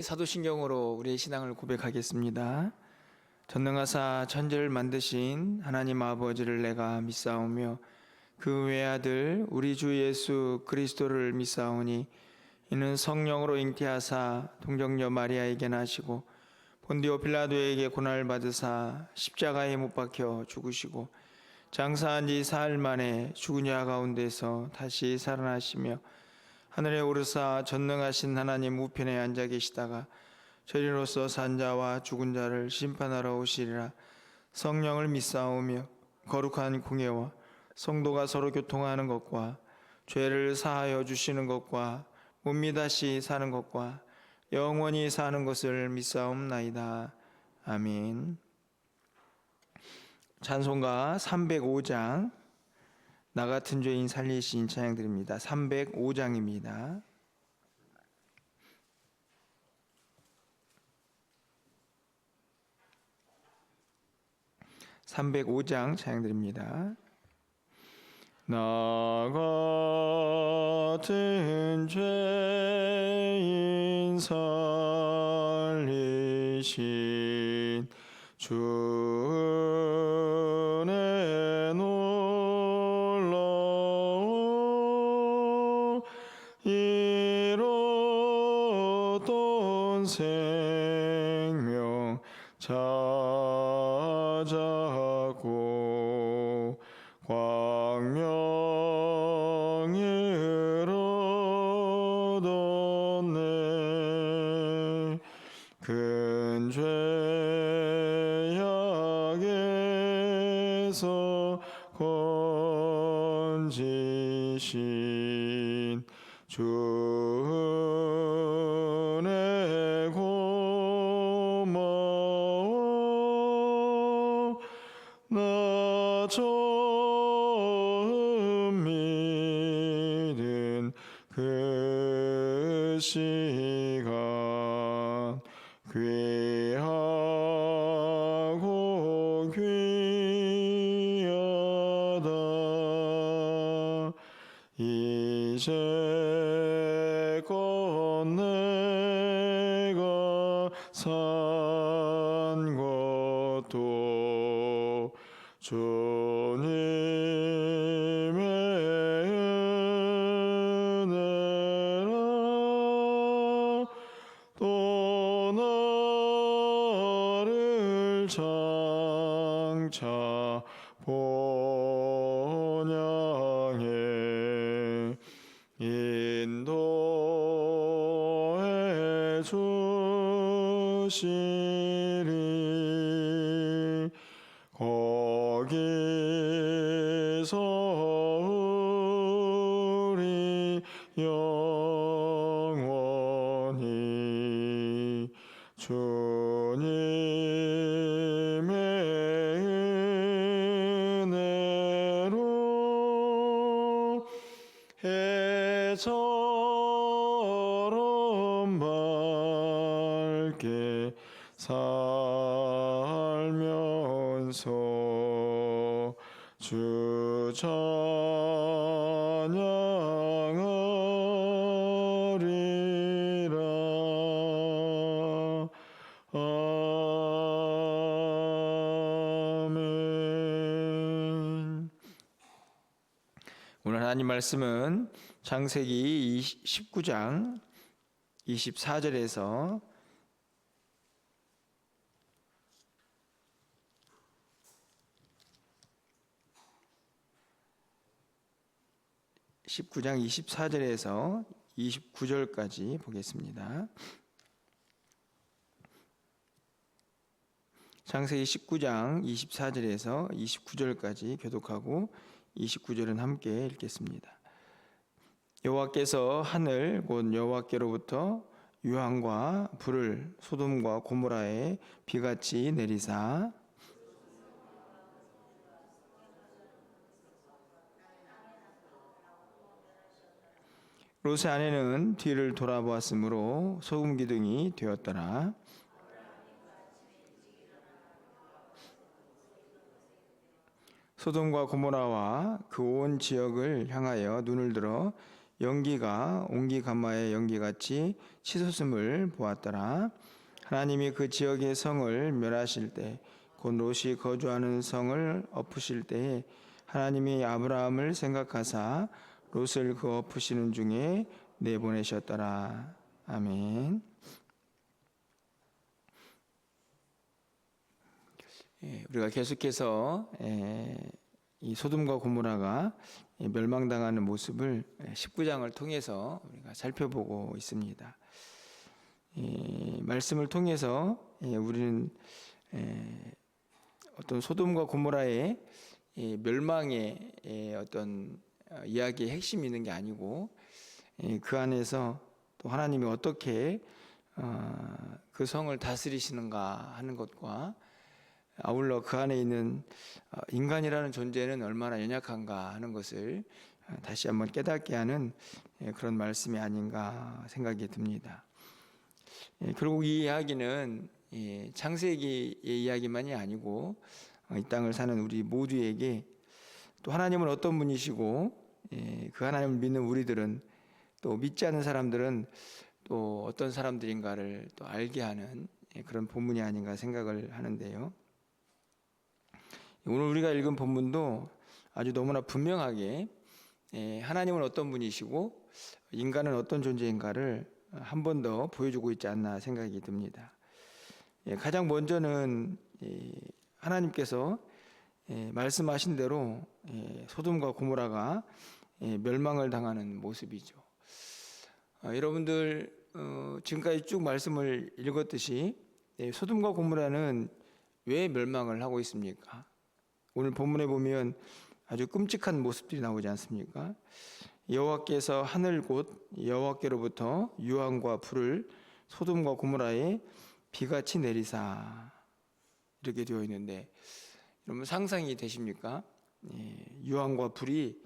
사도신경으로 우리의 신앙을 고백하겠습니다. 전능하사 천지를 만드신 하나님 아버지를 내가 믿사오며 그 외아들 우리 주 예수 그리스도를 믿사오니 이는 성령으로 잉태하사 동정녀 마리아에게 나시고 본디오 빌라도에게 고난을 받으사 십자가에 못 박혀 죽으시고 장사한 지 사흘 만에 죽은 자 가운데서 다시 살아나시며 하늘에 오르사 전능하신 하나님 우편에 앉아 계시다가 저리로서 산 자와 죽은 자를 심판하러 오시리라. 성령을 믿사오며 거룩한 공예와 성도가 서로 교통하는 것과 죄를 사하여 주시는 것과 몸이 다시 사는 것과 영원히 사는 것을 믿사옵나이다. 아멘. 찬송가 305장 나 같은 죄인 살리신 찬양 드립니다. 305장입니다. (305장) 찬양 드립니다. 나 같은 죄인 살리신 주의 놀라워 잃었던 생명 찾았고 광명을 얻었네. 큰 죄악에서 건지신 주의 고마워. 나 처음 믿은 그 시간 귀하고 귀하다. 이제껏 내가 산 것도 주님의 은혜라. 또 나를 장차 본향에 인도해 주시리. 거기서 우리 영원히 주님의 은혜로 해처럼 밝게 살면서 주 찬양하리라. 아멘. 오늘 하나님 말씀은 창세기 19장 24절에서 24절에서 29절까지 보겠습니다. 창세기 19장 24절에서 29절까지 교독하고 29절은 함께 읽겠습니다. 여호와께서 하늘 곧 여호와께로부터 유황과 불을 소돔과 고모라에 비같이 내리사 롯의 아내는 뒤를 돌아보았으므로 소금 기둥이 되었더라. 소돔과 고모라와 그 온 지역을 향하여 눈을 들어 연기가 옹기가마의 연기같이 치솟음을 보았더라. 하나님이 그 지역의 성을 멸하실 때, 곧 롯이 거주하는 성을 엎으실 때에 하나님이 아브라함을 생각하사 롯을 그 엎으시는 중에 내보내셨더라. 아멘. 우리가 계속해서 이 소돔과 고모라가 멸망당하는 모습을 19장을 통해서 우리가 살펴보고 있습니다. 말씀을 통해서 우리는 어떤 소돔과 고모라의 멸망의 어떤 이야기의 핵심이 있는 게 아니고 그 안에서 또 하나님이 어떻게 그 성을 다스리시는가 하는 것과 아울러 그 안에 있는 인간이라는 존재는 얼마나 연약한가 하는 것을 다시 한번 깨닫게 하는 그런 말씀이 아닌가 생각이 듭니다. 결국 이 이야기는 창세기의 이야기만이 아니고 이 땅을 사는 우리 모두에게 또 하나님은 어떤 분이시고 그 하나님을 믿는 우리들은 또 믿지 않는 사람들은 또 어떤 사람들인가를 또 알게 하는 그런 본문이 아닌가 생각을 하는데요. 오늘 우리가 읽은 본문도 아주 너무나 분명하게 하나님은 어떤 분이시고 인간은 어떤 존재인가를 한 번 더 보여주고 있지 않나 생각이 듭니다. 가장 먼저는 하나님께서 말씀하신 대로 소돔과 고모라가 멸망을 당하는 모습이죠. 여러분들 지금까지 쭉 말씀을 읽었듯이 소돔과 고모라는 왜 멸망을 하고 있습니까? 오늘 본문에 보면 아주 끔찍한 모습들이 나오지 않습니까? 여호와께서 하늘 곧 여호와께로부터 유황과 불을 소돔과 고모라에 비같이 내리사 이렇게 되어 있는데 여러분 상상이 되십니까? 유황과 불이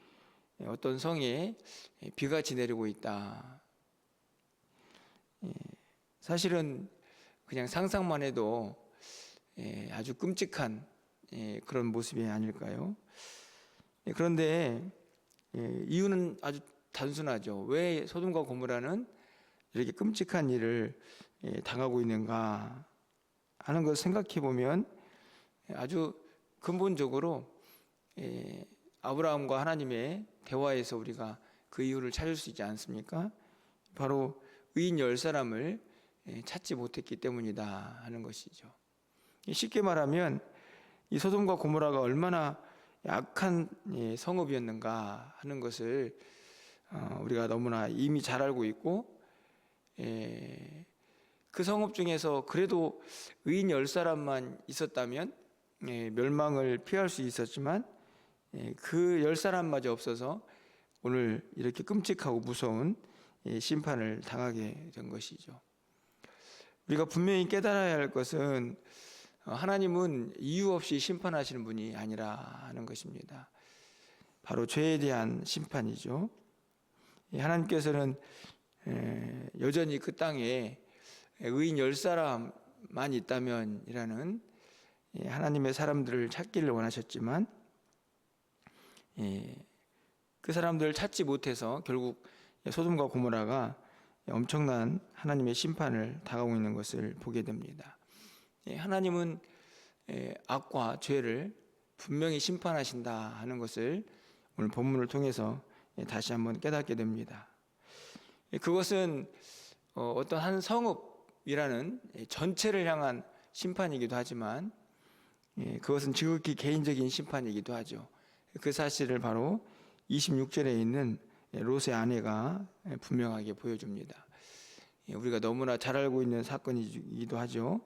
어떤 성에 비같이 내리고 있다. 사실은 그냥 상상만 해도 아주 끔찍한 그런 모습이 아닐까요? 그런데 이유는 아주 단순하죠. 왜 소돔과 고모라는 이렇게 끔찍한 일을 당하고 있는가 하는 것을 생각해 보면 아주 근본적으로 아브라함과 하나님의 대화에서 우리가 그 이유를 찾을 수 있지 않습니까? 바로 의인 10사람을 찾지 못했기 때문이다 하는 것이죠. 쉽게 말하면 이 소돔과 고모라가 얼마나 약한 성읍이었는가 하는 것을 우리가 너무나 이미 잘 알고 있고 그 성읍 중에서 그래도 의인 10사람만 있었다면 멸망을 피할 수 있었지만 그 10사람마저 없어서 오늘 이렇게 끔찍하고 무서운 심판을 당하게 된 것이죠. 우리가 분명히 깨달아야 할 것은 하나님은 이유 없이 심판하시는 분이 아니라 하는 것입니다. 바로 죄에 대한 심판이죠. 하나님께서는 여전히 그 땅에 의인 10사람만 있다면이라는 하나님의 사람들을 찾기를 원하셨지만 그 사람들을 찾지 못해서 결국 소돔과 고모라가 엄청난 하나님의 심판을 당하고 있는 것을 보게 됩니다. 하나님은 악과 죄를 분명히 심판하신다 하는 것을 오늘 본문을 통해서 다시 한번 깨닫게 됩니다. 그것은 어떤 한 성읍이라는 전체를 향한 심판이기도 하지만 그것은 지극히 개인적인 심판이기도 하죠. 그 사실을 바로 26절에 있는 롯의 아내가 분명하게 보여줍니다. 우리가 너무나 잘 알고 있는 사건이기도 하죠.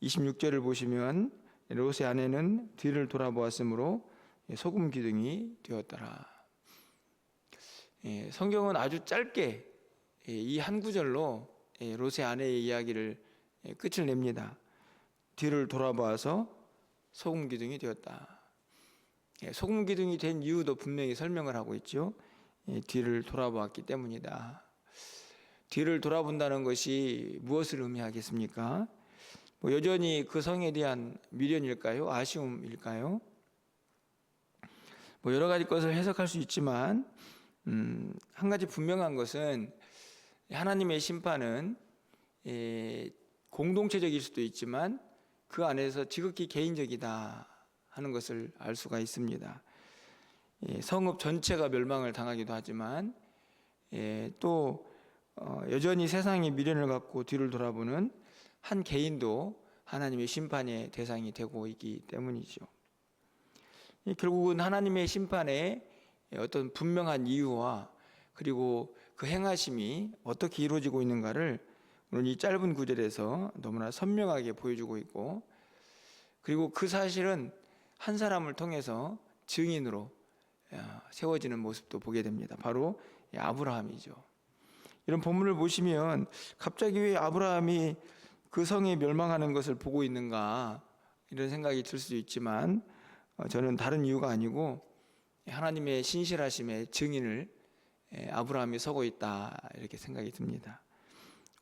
26절을 보시면 롯의 아내는 뒤를 돌아보았으므로 소금 기둥이 되었더라. 성경은 아주 짧게 이 한 구절로 롯의 아내의 이야기를 끝을 냅니다. 뒤를 돌아봐서 소금 기둥이 되었다. 소금 기둥이 된 이유도 분명히 설명을 하고 있죠. 뒤를 돌아보았기 때문이다. 뒤를 돌아본다는 것이 무엇을 의미하겠습니까? 여전히 그 성에 대한 미련일까요? 아쉬움일까요? 여러 가지 것을 해석할 수 있지만 한 가지 분명한 것은 하나님의 심판은 공동체적일 수도 있지만 그 안에서 지극히 개인적이다 하는 것을 알 수가 있습니다. 성읍 전체가 멸망을 당하기도 하지만 또 여전히 세상의 미련을 갖고 뒤를 돌아보는 한 개인도 하나님의 심판의 대상이 되고 있기 때문이죠. 결국은 하나님의 심판에 어떤 분명한 이유와 그리고 그 행하심이 어떻게 이루어지고 있는가를 오늘 이 짧은 구절에서 너무나 선명하게 보여주고 있고, 그리고 그 사실은 한 사람을 통해서 증인으로 세워지는 모습도 보게 됩니다. 바로 아브라함이죠. 이런 본문을 보시면 갑자기 왜 아브라함이 그 성이 멸망하는 것을 보고 있는가 이런 생각이 들 수도 있지만 저는 다른 이유가 아니고 하나님의 신실하심의 증인을 아브라함이 서고 있다 이렇게 생각이 듭니다.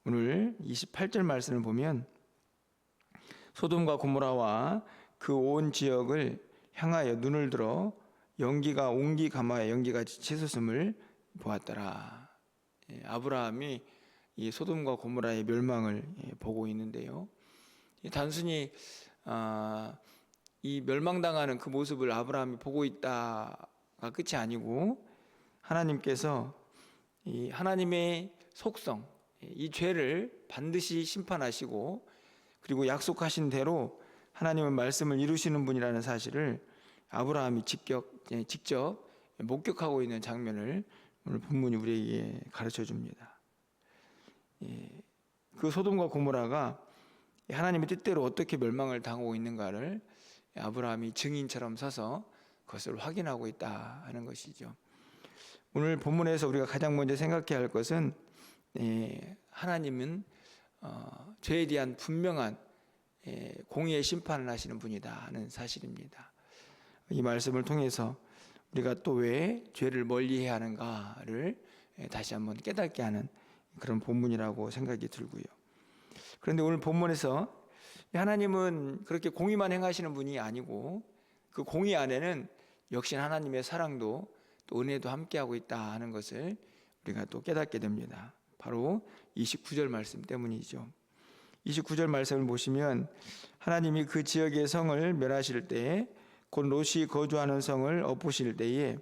오늘 28절 말씀을 보면 소돔과 고모라와 그 온 지역을 향하여 눈을 들어 연기가 옹기 가마에 연기같이 치솟음을 보았더라. 아브라함이 이 소돔과 고모라의 멸망을 보고 있는데요. 단순히 이 멸망당하는 그 모습을 아브라함이 보고 있다가 끝이 아니고 하나님께서 이 하나님의 속성, 이 죄를 반드시 심판하시고 그리고 약속하신 대로 하나님은 말씀을 이루시는 분이라는 사실을 아브라함이 직접 목격하고 있는 장면을 오늘 본문이 우리에게 가르쳐 줍니다. 그 소돔과 고모라가 하나님의 뜻대로 어떻게 멸망을 당하고 있는가를 아브라함이 증인처럼 서서 그것을 확인하고 있다 하는 것이죠. 오늘 본문에서 우리가 가장 먼저 생각해야 할 것은 하나님은 죄에 대한 분명한 공의의 심판을 하시는 분이다 하는 사실입니다. 이 말씀을 통해서 우리가 또 왜 죄를 멀리해야 하는가를 다시 한번 깨닫게 하는 그런 본문이라고 생각이 들고요. 그런데 오늘 본문에서 하나님은 그렇게 공의만 행하시는 분이 아니고 그 공의 안에는 역시 하나님의 사랑도 또 은혜도 함께하고 있다 하는 것을 우리가 또 깨닫게 됩니다. 바로 29절 말씀 때문이죠. 29절 말씀을 보시면 하나님이 그 지역의 성을 멸하실 때에 곧 롯이 거주하는 성을 엎으실 때에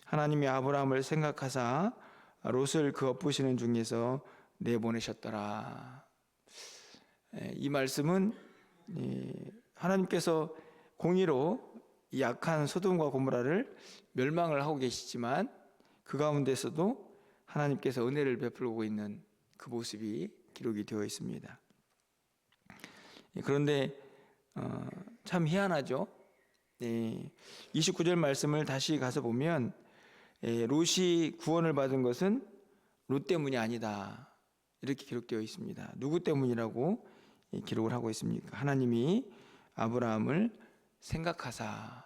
하나님이 아브라함을 생각하사 롯을 그 엎으시는 중에서 내보내셨더라. 이 말씀은 하나님께서 공의로 이 약한 소돔과 고모라를 멸망을 하고 계시지만 그 가운데서도 하나님께서 은혜를 베풀고 있는 그 모습이 기록이 되어 있습니다. 그런데 참 희한하죠. 29절 말씀을 다시 가서 보면 롯이 구원을 받은 것은 롯 때문이 아니다 이렇게 기록되어 있습니다. 누구 때문이라고 기록을 하고 있습니까? 하나님이 아브라함을 생각하사.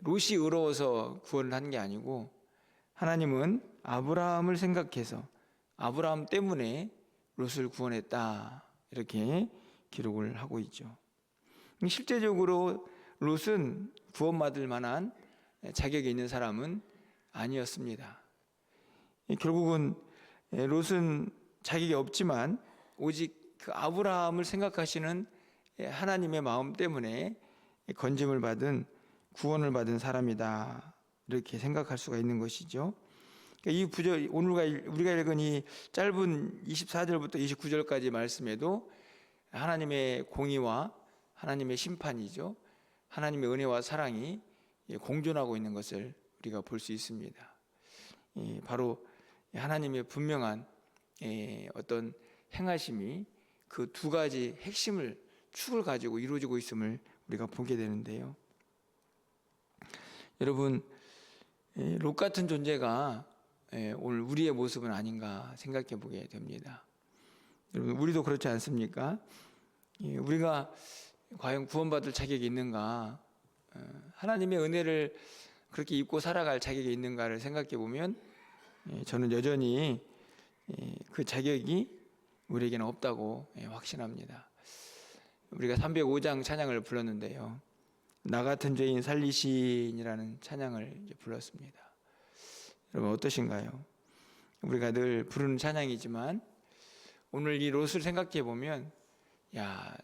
롯이 의로워서 구원을 한 게 아니고 하나님은 아브라함을 생각해서 아브라함 때문에 롯을 구원했다 이렇게 기록을 하고 있죠. 실제적으로 롯은 구원받을 만한 자격이 있는 사람은 아니었습니다. 결국은 롯은 자격이 없지만 오직 그 아브라함을 생각하시는 하나님의 마음 때문에 건짐을 받은 구원을 받은 사람이다 이렇게 생각할 수가 있는 것이죠. 이 구절, 오늘 우리가 읽은 이 짧은 24절부터 29절까지 말씀에도 하나님의 공의와 하나님의 심판이죠. 하나님의 은혜와 사랑이 공존하고 있는 것을 우리가 볼 수 있습니다. 바로 하나님의 분명한 어떤 행하심이 그 두 가지 핵심을 축을 가지고 이루어지고 있음을 우리가 보게 되는데요. 여러분, 롯 같은 존재가 오늘 우리의 모습은 아닌가 생각해 보게 됩니다. 여러분, 우리도 그렇지 않습니까? 우리가 과연 구원받을 자격이 있는가, 하나님의 은혜를 그렇게 입고 살아갈 자격이 있는가를 생각해 보면 저는 여전히 그 자격이 우리에게는 없다고 확신합니다. 우리가 305장 찬양을 불렀는데요, 나 같은 죄인 살리신이라는 찬양을 불렀습니다. 여러분 어떠신가요? 우리가 늘 부르는 찬양이지만 오늘 이 롯을 생각해 보면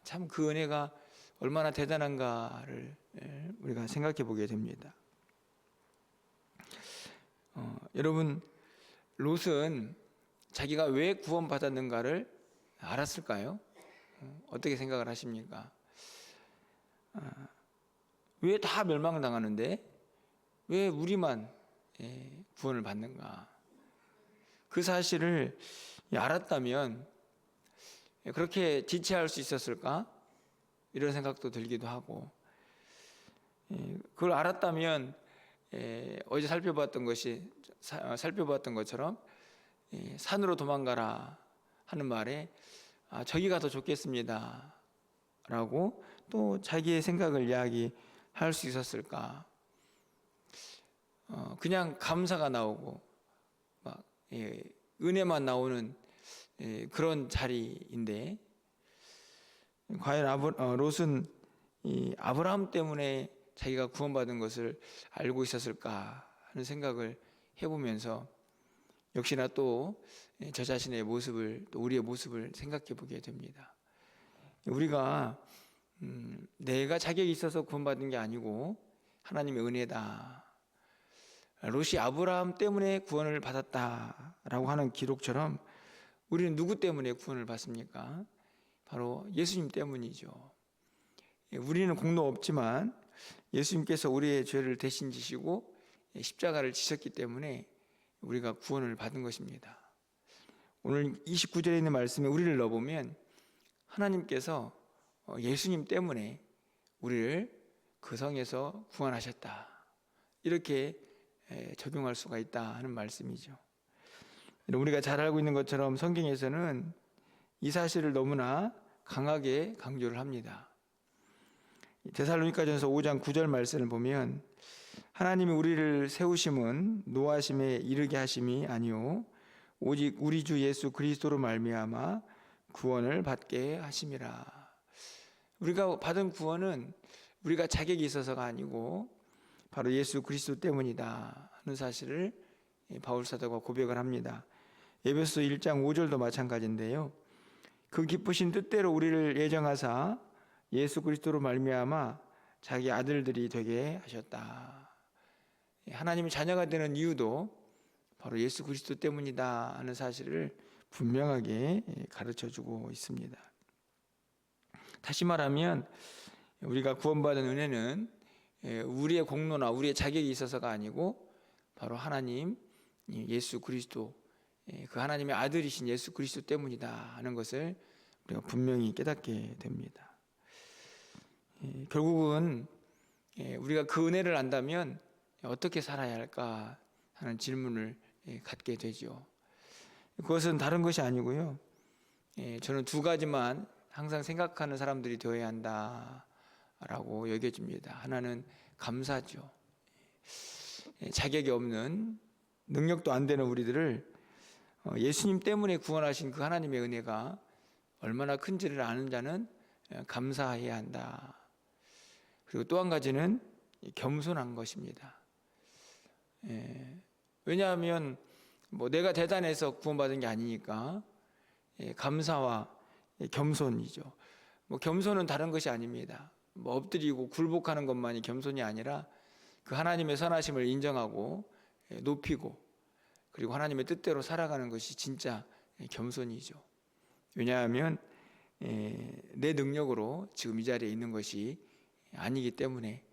참 그 은혜가 얼마나 대단한가를 우리가 생각해 보게 됩니다. 여러분, 롯은 자기가 왜 구원받았는가를 알았을까요? 어떻게 생각을 하십니까? 왜 다 멸망당하는데 왜 우리만 구원을 받는가? 그 사실을 알았다면 그렇게 지체할 수 있었을까? 이런 생각도 들기도 하고, 그걸 알았다면 어제 살펴봤던 것처럼 산으로 도망가라 하는 말에 저기가 더 좋겠습니다 라고 또 자기의 생각을 이야기할 수 있었을까? 그냥 감사가 나오고 막 은혜만 나오는 그런 자리인데, 과연 롯은 이 아브라함 때문에 자기가 구원받은 것을 알고 있었을까 하는 생각을 해보면서 역시나 또 저 자신의 모습을, 또 우리의 모습을 생각해 보게 됩니다. 우리가 내가 자격이 있어서 구원받은 게 아니고 하나님의 은혜다. 롯이 아브라함 때문에 구원을 받았다라고 하는 기록처럼 우리는 누구 때문에 구원을 받습니까? 바로 예수님 때문이죠. 우리는 공로 없지만 예수님께서 우리의 죄를 대신 지시고 십자가를 지셨기 때문에 우리가 구원을 받은 것입니다. 오늘 29절에 있는 말씀에 우리를 넣어보면 하나님께서 예수님 때문에 우리를 그 성에서 구원하셨다, 이렇게 적용할 수가 있다 하는 말씀이죠. 우리가 잘 알고 있는 것처럼 성경에서는 이 사실을 너무나 강하게 강조를 합니다. 데살로니가전서 5장 9절 말씀을 보면 하나님이 우리를 세우심은 노하심에 이르게 하심이 아니요 오직 우리 주 예수 그리스도로 말미암아 구원을 받게 하심이라. 우리가 받은 구원은 우리가 자격이 있어서가 아니고 바로 예수 그리스도 때문이다 하는 사실을 바울 사도가 고백을 합니다. 에베소 1장 5절도 마찬가지인데요. 그 기쁘신 뜻대로 우리를 예정하사 예수 그리스도로 말미암아 자기 아들들이 되게 하셨다. 하나님의 자녀가 되는 이유도 바로 예수 그리스도 때문이다 하는 사실을 분명하게 가르쳐주고 있습니다. 다시 말하면 우리가 구원받은 은혜는 우리의 공로나 우리의 자격이 있어서가 아니고 바로 하나님 예수 그리스도, 그 하나님의 아들이신 예수 그리스도 때문이다 하는 것을 우리가 분명히 깨닫게 됩니다. 결국은 우리가 그 은혜를 안다면 어떻게 살아야 할까 하는 질문을 갖게 되죠. 그것은 다른 것이 아니고요, 저는 두 가지만 항상 생각하는 사람들이 되어야 한다라고 여겨집니다. 하나는 감사죠. 자격이 없는, 능력도 안 되는 우리들을 예수님 때문에 구원하신 그 하나님의 은혜가 얼마나 큰지를 아는 자는 감사해야 한다. 그리고 또 한 가지는 겸손한 것입니다. 왜냐하면 내가 대단해서 구원받은 게 아니니까 감사와 겸손이죠. 겸손은 다른 것이 아닙니다. 엎드리고 굴복하는 것만이 겸손이 아니라 그 하나님의 선하심을 인정하고 높이고 그리고 하나님의 뜻대로 살아가는 것이 진짜 겸손이죠. 왜냐하면 내 능력으로 지금 이 자리에 있는 것이 아니기 때문에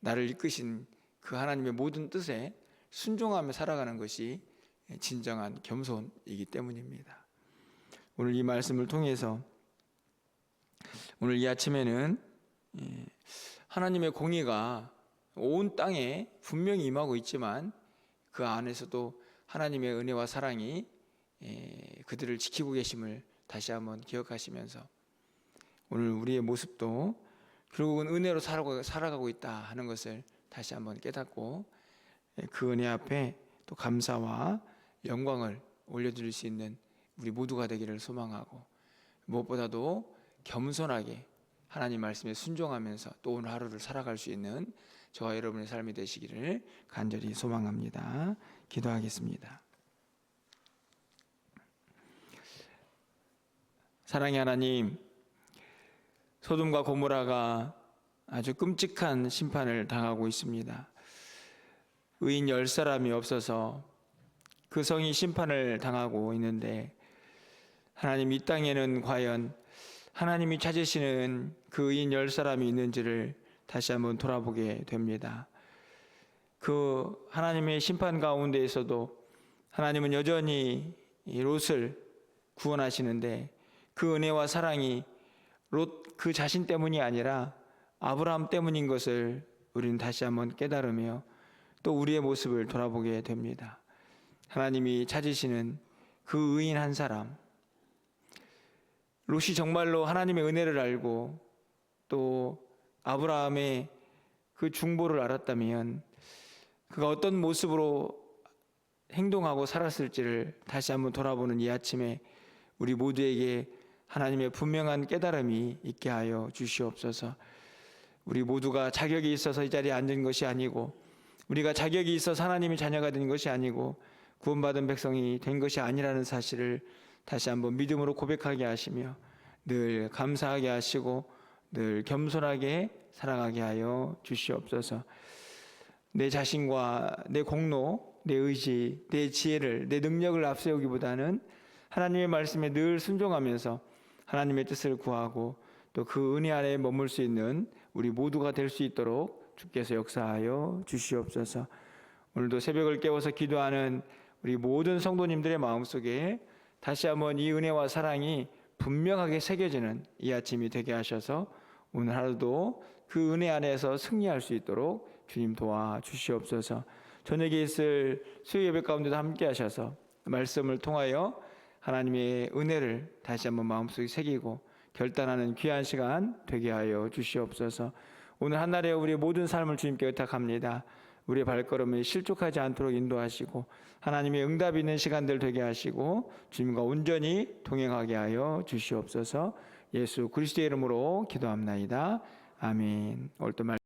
나를 이끄신 그 하나님의 모든 뜻에 순종하며 살아가는 것이 진정한 겸손이기 때문입니다. 오늘 이 말씀을 통해서 오늘 이 아침에는 하나님의 공의가 온 땅에 분명히 임하고 있지만 그 안에서도 하나님의 은혜와 사랑이 그들을 지키고 계심을 다시 한번 기억하시면서 오늘 우리의 모습도 결국은 은혜로 살아가고 있다 하는 것을 다시 한번 깨닫고 그 은혜 앞에 또 감사와 영광을 올려드릴 수 있는 우리 모두가 되기를 소망하고 무엇보다도 겸손하게 하나님 말씀에 순종하면서 또 오늘 하루를 살아갈 수 있는 저와 여러분의 삶이 되시기를 간절히 소망합니다. 기도하겠습니다. 사랑의 하나님, 소돔과 고모라가 아주 끔찍한 심판을 당하고 있습니다. 의인 10사람이 없어서 그 성이 심판을 당하고 있는데, 하나님, 이 땅에는 과연 하나님이 찾으시는 그 의인 10사람이 있는지를 다시 한번 돌아보게 됩니다. 그 하나님의 심판 가운데에서도 하나님은 여전히 롯을 구원하시는데, 그 은혜와 사랑이 롯 그 자신 때문이 아니라 아브라함 때문인 것을 우리는 다시 한번 깨달으며 또 우리의 모습을 돌아보게 됩니다. 하나님이 찾으시는 그 의인 한 사람, 롯이 정말로 하나님의 은혜를 알고 또 아브라함의 그 중보를 알았다면 그가 어떤 모습으로 행동하고 살았을지를 다시 한번 돌아보는 이 아침에 우리 모두에게 하나님의 분명한 깨달음이 있게 하여 주시옵소서. 우리 모두가 자격이 있어서 이 자리에 앉은 것이 아니고, 우리가 자격이 있어서 하나님의 자녀가 된 것이 아니고 구원받은 백성이 된 것이 아니라는 사실을 다시 한번 믿음으로 고백하게 하시며 늘 감사하게 하시고 늘 겸손하게 살아가게 하여 주시옵소서. 내 자신과 내 공로, 내 의지, 내 지혜를, 내 능력을 앞세우기보다는 하나님의 말씀에 늘 순종하면서 하나님의 뜻을 구하고 또 그 은혜 안에 머물 수 있는 우리 모두가 될 수 있도록 주께서 역사하여 주시옵소서. 오늘도 새벽을 깨워서 기도하는 우리 모든 성도님들의 마음속에 다시 한번 이 은혜와 사랑이 분명하게 새겨지는 이 아침이 되게 하셔서 오늘 하루도 그 은혜 안에서 승리할 수 있도록 주님 도와주시옵소서. 저녁에 있을 수요 예배 가운데도 함께 하셔서 말씀을 통하여 하나님의 은혜를 다시 한번 마음속에 새기고 결단하는 귀한 시간 되게 하여 주시옵소서. 오늘 한날에 우리의 모든 삶을 주님께 의탁합니다. 우리의 발걸음이 실족하지 않도록 인도하시고 하나님의 응답이 있는 시간들 되게 하시고 주님과 온전히 동행하게 하여 주시옵소서. 예수 그리스도의 이름으로 기도합나이다. 아멘. 오늘 또